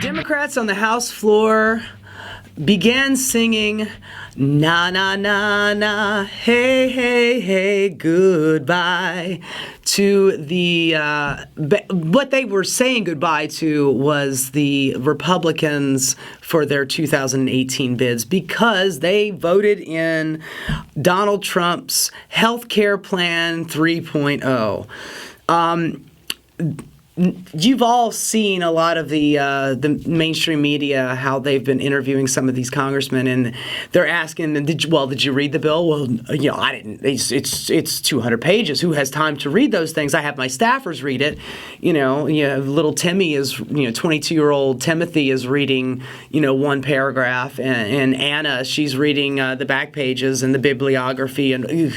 Democrats on the House floor began singing, na na na na, hey hey hey, goodbye, to the, what they were saying goodbye to was the Republicans for their 2018 bids, because they voted in Donald Trump's health care plan 3.0. You've all seen a lot of the mainstream media, how they've been interviewing some of these congressmen, and they're asking them, did you read the bill? Well, I didn't. It's 200 pages. Who has time to read those things? I have my staffers read it. Little Timmy is, 22-year-old Timothy is reading, one paragraph, and Anna, she's reading the back pages and the bibliography, and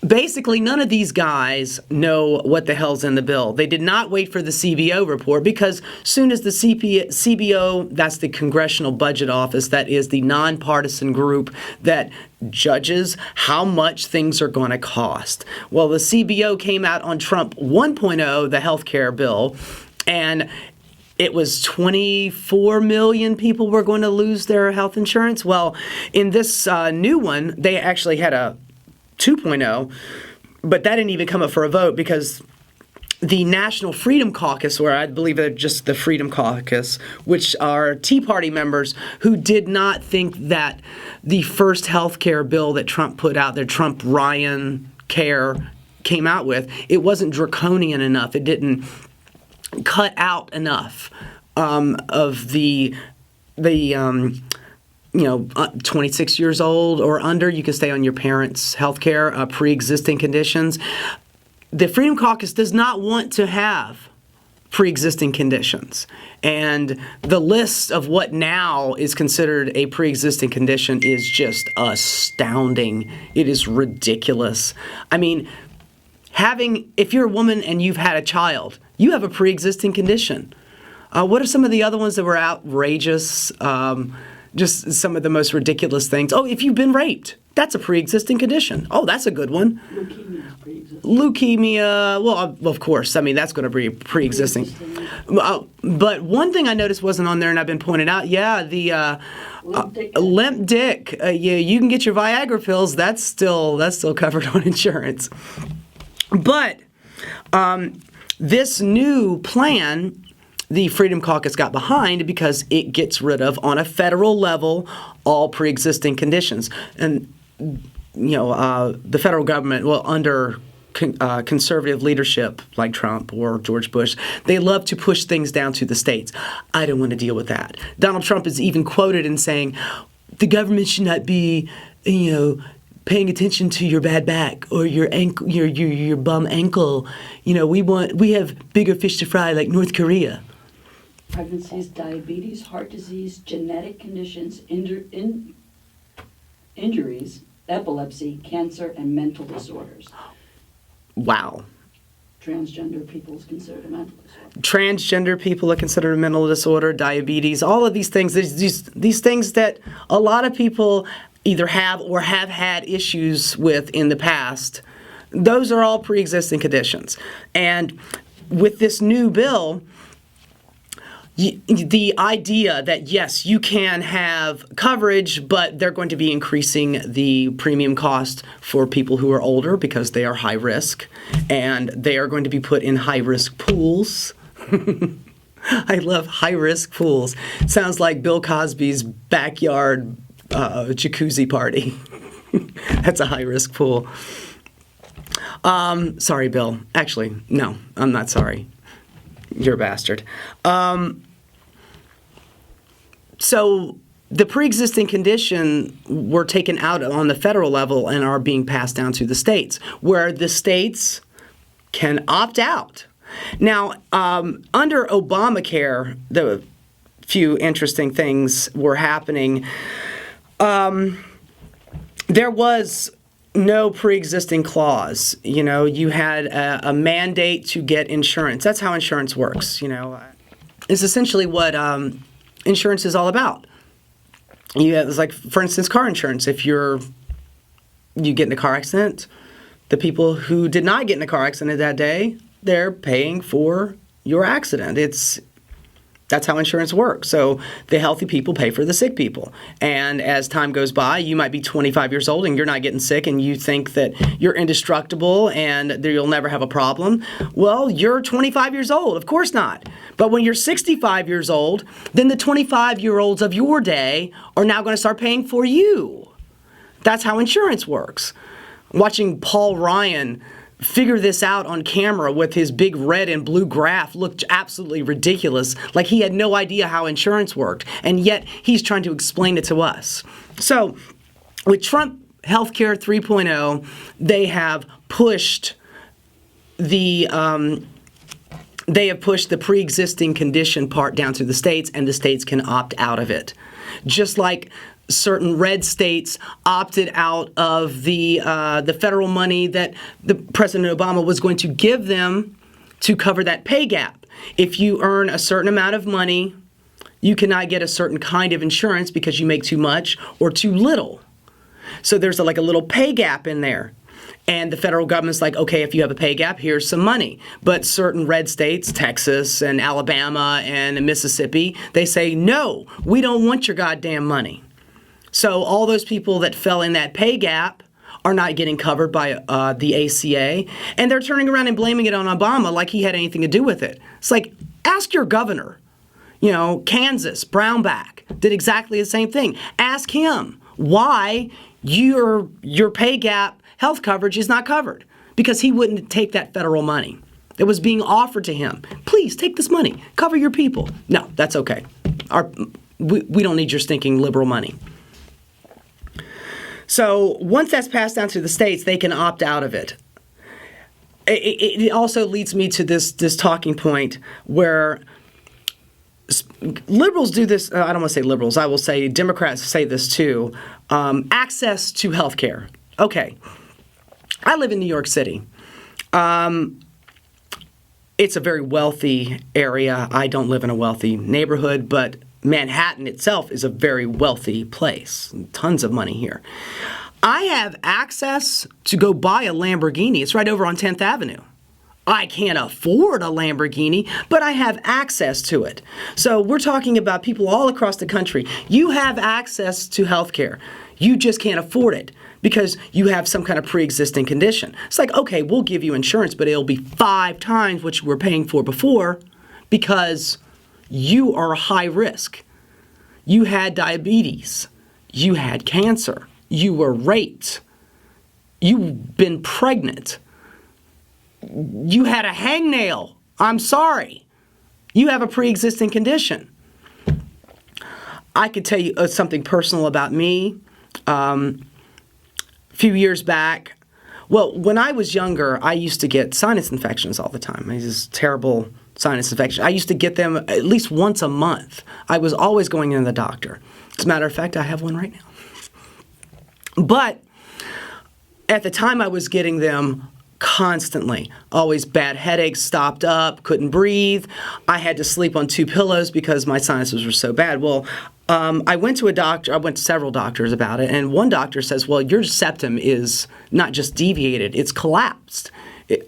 basically, none of these guys know what the hell's in the bill. They did not wait for the CBO report, because soon as the CBO, that's the Congressional Budget Office, that is the nonpartisan group that judges how much things are going to cost. Well, the CBO came out on Trump 1.0, the health care bill, and it was 24 million people were going to lose their health insurance. Well, in this new one, they actually had a 2.0, but that didn't even come up for a vote, because the National Freedom Caucus, where I believe they're just the Freedom Caucus, which are Tea Party members who did not think that the first health care bill that Trump put out there, Trump-Ryan Care, came out with, it wasn't draconian enough. It didn't cut out enough of the 26 years old or under, you can stay on your parents' health care, pre-existing conditions. The Freedom Caucus does not want to have pre-existing conditions. And the list of what now is considered a pre-existing condition is just astounding. It is ridiculous. I mean, if you're a woman and you've had a child, you have a pre-existing condition. What are some of the other ones that were outrageous? Just some of the most ridiculous things. Oh, if you've been raped, that's a pre-existing condition. Oh, that's a good one. Leukemia is pre-existing. Leukemia, well, of course. I mean, that's going to be pre-existing. But one thing I noticed wasn't on there, and I've been pointed out, the limp dick. You can get your Viagra pills. That's still covered on insurance. But this new plan, the Freedom Caucus got behind, because it gets rid of, on a federal level, all pre-existing conditions. And, the federal government, under conservative leadership like Trump or George Bush, they love to push things down to the states. I don't want to deal with that. Donald Trump is even quoted in saying, the government should not be, paying attention to your bad back or your ankle, your bum ankle. We have bigger fish to fry, like North Korea. Pregnancies, diabetes, heart disease, genetic conditions, injuries, epilepsy, cancer, and mental disorders. Wow. Transgender people is considered a mental disorder. Transgender people are considered a mental disorder, diabetes, all of these things. These things that a lot of people either have or have had issues with in the past. Those are all pre-existing conditions. And with this new bill, the idea that, yes, you can have coverage, but they're going to be increasing the premium cost for people who are older because they are high risk, and they are going to be put in high-risk pools. I love high-risk pools. Sounds like Bill Cosby's backyard jacuzzi party. That's a high-risk pool. Sorry, Bill. Actually, no, I'm not sorry. You're a bastard. So the pre-existing condition were taken out on the federal level and are being passed down to the states, where the states can opt out. Now, under Obamacare, the few interesting things were happening. There was no pre-existing clause. You had a mandate to get insurance. That's how insurance works. It's essentially what insurance is all about. It's like, for instance, car insurance. If you're You get in a car accident, the people who did not get in a car accident that day, they're paying for your accident. That's how insurance works. So the healthy people pay for the sick people. And as time goes by, you might be 25 years old and you're not getting sick and you think that you're indestructible and that you'll never have a problem. Well, you're 25 years old. Of course not. But when you're 65 years old, then the 25-year-olds of your day are now going to start paying for you. That's how insurance works. Watching Paul Ryan figure this out on camera with his big red and blue graph looked absolutely ridiculous, like he had no idea how insurance worked, and yet he's trying to explain it to us. So with Trump Healthcare 3.0, they have pushed the pre-existing condition part down to the states, and the states can opt out of it. Just like certain red states opted out of the federal money that the President Obama was going to give them to cover that pay gap. If you earn a certain amount of money, you cannot get a certain kind of insurance because you make too much or too little. So there's like a little pay gap in there. And the federal government's like, okay, if you have a pay gap, here's some money. But certain red states, Texas and Alabama and Mississippi, they say, no, we don't want your goddamn money. So all those people that fell in that pay gap are not getting covered by the AHCA, and they're turning around and blaming it on Obama like he had anything to do with it. It's like, ask your governor. You know, Kansas, Brownback, did exactly the same thing. Ask him why your pay gap health coverage is not covered, because he wouldn't take that federal money. It was being offered to him. Please take this money, cover your people. No, that's okay. We don't need your stinking liberal money. So once that's passed down to the states, they can opt out of it. It also leads me to this talking point where liberals do this. I don't want to say liberals. I will say Democrats say this too. Access to health care. Okay. I live in New York City. It's a very wealthy area. I don't live in a wealthy neighborhood, but Manhattan itself is a very wealthy place. Tons of money here. I have access to go buy a Lamborghini. It's right over on 10th Avenue. I can't afford a Lamborghini, but I have access to it. So we're talking about people all across the country. You have access to health care. You just can't afford it because you have some kind of pre-existing condition. It's like, okay, we'll give you insurance, but it'll be 5 times what you were paying for before because you are high risk. You had diabetes. You had cancer. You were raped. You've been pregnant. You had a hangnail. I'm sorry. You have a pre-existing condition. I could tell you something personal about me. A few years back, well, when I was younger, I used to get sinus infections all the time. These terrible sinus infections. I used to get them at least once a month. I was always going in the doctor. As a matter of fact, I have one right now. But at the time, I was getting them constantly. Always bad headaches, stopped up, couldn't breathe. I had to sleep on 2 pillows because my sinuses were so bad. Well, I went to a doctor. I went to several doctors about it, and one doctor says, well, your septum is not just deviated, it's collapsed.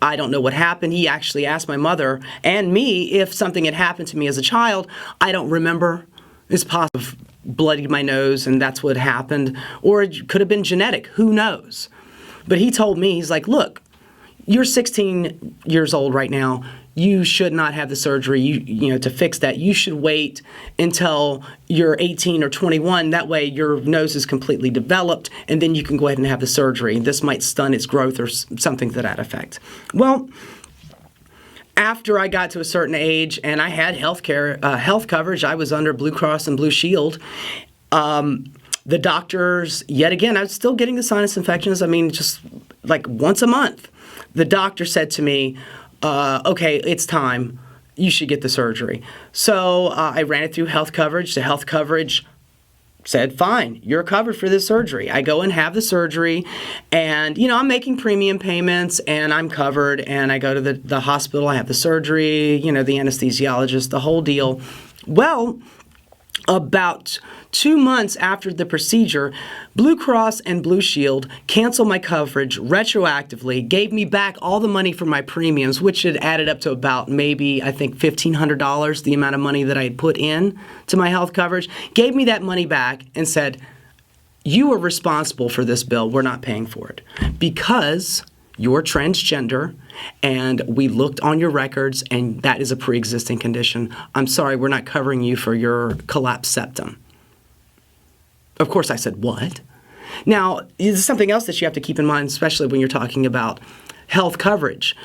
I don't know what happened. He actually asked my mother and me if something had happened to me as a child. I don't remember. It's possible bloodied my nose and that's what happened. Or it could have been genetic. Who knows? But he told me, he's like, look, you're 16 years old right now. You should not have the surgery to fix that. You should wait until you're 18 or 21. That way your nose is completely developed, and then you can go ahead and have the surgery. This might stun its growth or something to that effect. Well, after I got to a certain age and I had health coverage, I was under Blue Cross and Blue Shield. The doctors, yet again, I was still getting the sinus infections. I mean, just like once a month. The doctor said to me, okay, it's time. You should get the surgery. So I ran it through health coverage. The health coverage said, fine, you're covered for this surgery. I go and have the surgery, and, I'm making premium payments, and I'm covered, and I go to the hospital, I have the surgery, the anesthesiologist, the whole deal. Well, about 2 months after the procedure, Blue Cross and Blue Shield canceled my coverage retroactively, gave me back all the money for my premiums, which had added up to about maybe, I think, $1,500, the amount of money that I had put in to my health coverage, gave me that money back and said, you are responsible for this bill. We're not paying for it because you're transgender, and we looked on your records, and that is a pre-existing condition. I'm sorry, we're not covering you for your collapsed septum. Of course, I said, what? Now, this is something else that you have to keep in mind, especially when you're talking about health coverage.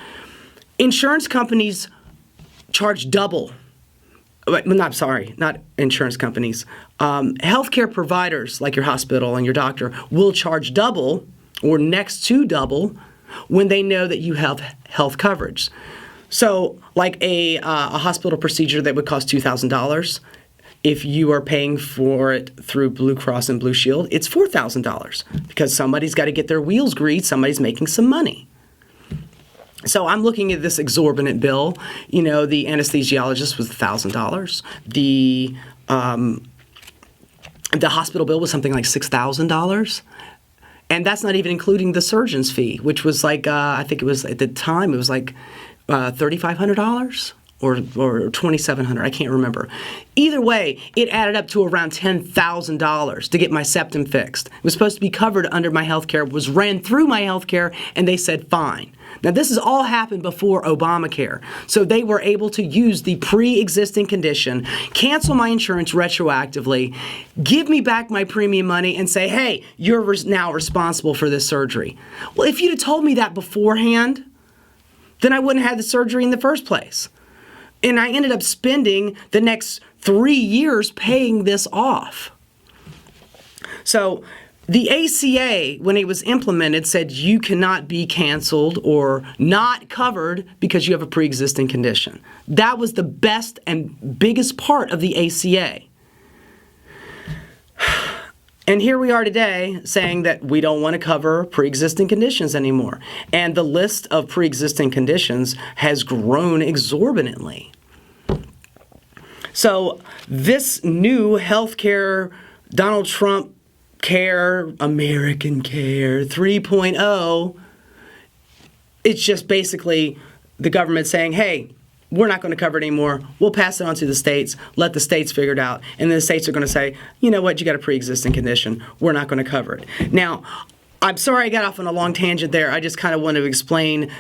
Insurance companies charge double. Not insurance companies. Healthcare providers, like your hospital and your doctor, will charge double or next to double when they know that you have health coverage. So like a hospital procedure that would cost $2,000, if you are paying for it through Blue Cross and Blue Shield, it's $4,000 because somebody's got to get their wheels greased, somebody's making some money. So I'm looking at this exorbitant bill. You know, the anesthesiologist was $1,000. The hospital bill was something like $6,000. And that's not even including the surgeon's fee, which was like, I think it was, at the time, it was like $3,500 or $2,700. I can't remember. Either way, it added up to around $10,000 to get my septum fixed. It was supposed to be covered under my health care, was ran through my health care, and they said fine. Now, this has all happened before Obamacare. So they were able to use the pre-existing condition, cancel my insurance retroactively, give me back my premium money, and say, hey, you're now responsible for this surgery. Well, if you'd have told me that beforehand, then I wouldn't have had the surgery in the first place. And I ended up spending the next 3 years paying this off. So the AHCA, when it was implemented, said you cannot be canceled or not covered because you have a pre-existing condition. That was the best and biggest part of the AHCA. And here we are today saying that we don't want to cover pre-existing conditions anymore. And the list of pre-existing conditions has grown exorbitantly. So this new healthcare, Donald Trump Care, American Care 3.0, it's just basically the government saying, hey, we're not going to cover it anymore. We'll pass it on to the states, let the states figure it out. And then the states are going to say, you know what, you got a pre-existing condition. We're not going to cover it. Now, I'm sorry I got off on a long tangent there. I just kind of want to explain,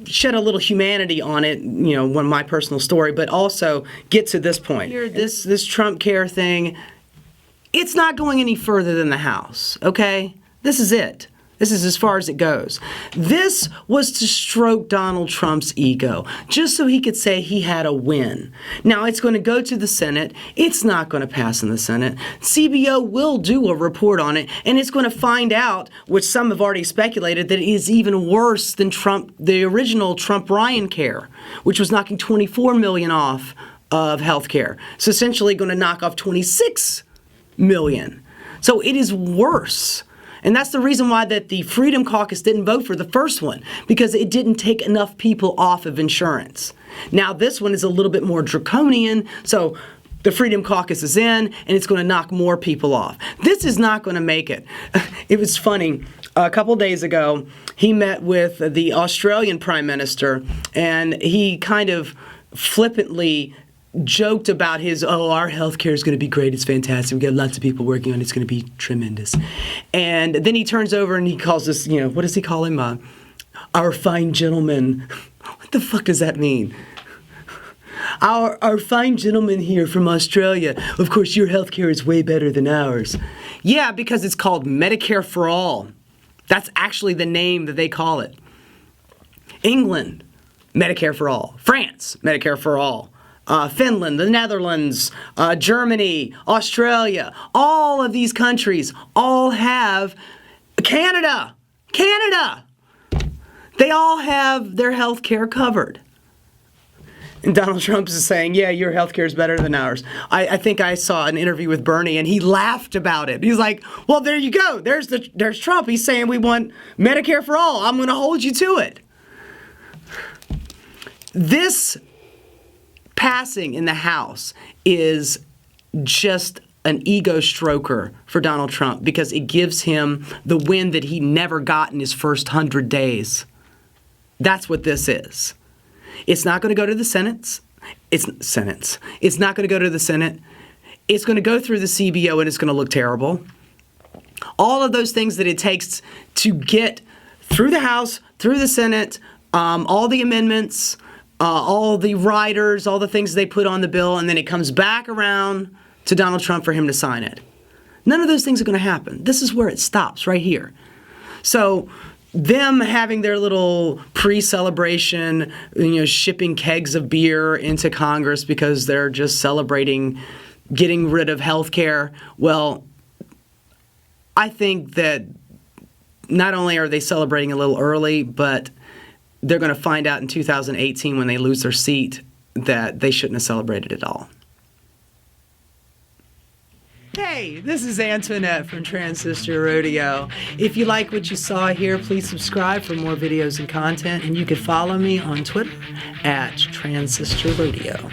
shed a little humanity on it, one of my personal story, but also get to this point. Here, this TrumpCare thing, it's not going any further than the House, okay? This is it. This is as far as it goes. This was to stroke Donald Trump's ego, just so he could say he had a win. Now, it's going to go to the Senate. It's not going to pass in the Senate. CBO will do a report on it, and it's going to find out, which some have already speculated, that it is even worse than the original Trump-Ryan care, which was knocking $24 million off of health care. It's essentially going to knock off $26 million. So it is worse. And that's the reason why that the Freedom Caucus didn't vote for the first one, because it didn't take enough people off of insurance. Now this one is a little bit more draconian, so the Freedom Caucus is in, and it's going to knock more people off. This is not going to make it. It was funny. A couple days ago, he met with the Australian Prime Minister, and he kind of flippantly joked about our healthcare is going to be great. It's fantastic. We got lots of people working on it. It's going to be tremendous. And then he turns over and he calls us, what does he call him? Our fine gentleman. What the fuck does that mean? Our fine gentleman here from Australia. Of course, your healthcare is way better than ours. Yeah, because it's called Medicare for All. That's actually the name that they call it. England, Medicare for All. France, Medicare for All. Finland, the Netherlands, Germany, Australia, all of these countries all have Canada. They all have their health care covered. And Donald Trump is saying, yeah, your health care is better than ours. I think I saw an interview with Bernie, and he laughed about it. He's like, well, there you go. There's Trump. He's saying we want Medicare for all. I'm going to hold you to it. This passing in the House is just an ego stroker for Donald Trump because it gives him the win that he never got in his first 100 days. That's what this is. It's not going to go to the Senate. It's not going to go to the Senate. It's going to go through the CBO and it's going to look terrible. All of those things that it takes to get through the House, through the Senate, all the amendments, all the riders, all the things they put on the bill, and then it comes back around to Donald Trump for him to sign it. None of those things are going to happen. This is where it stops, right here. So them having their little pre-celebration, shipping kegs of beer into Congress because they're just celebrating getting rid of health care, well, I think that not only are they celebrating a little early, but they're going to find out in 2018 when they lose their seat that they shouldn't have celebrated at all. Hey, this is Antoinette from Transistor Rodeo. If you like what you saw here, please subscribe for more videos and content, and you can follow me on Twitter at Transistor Rodeo.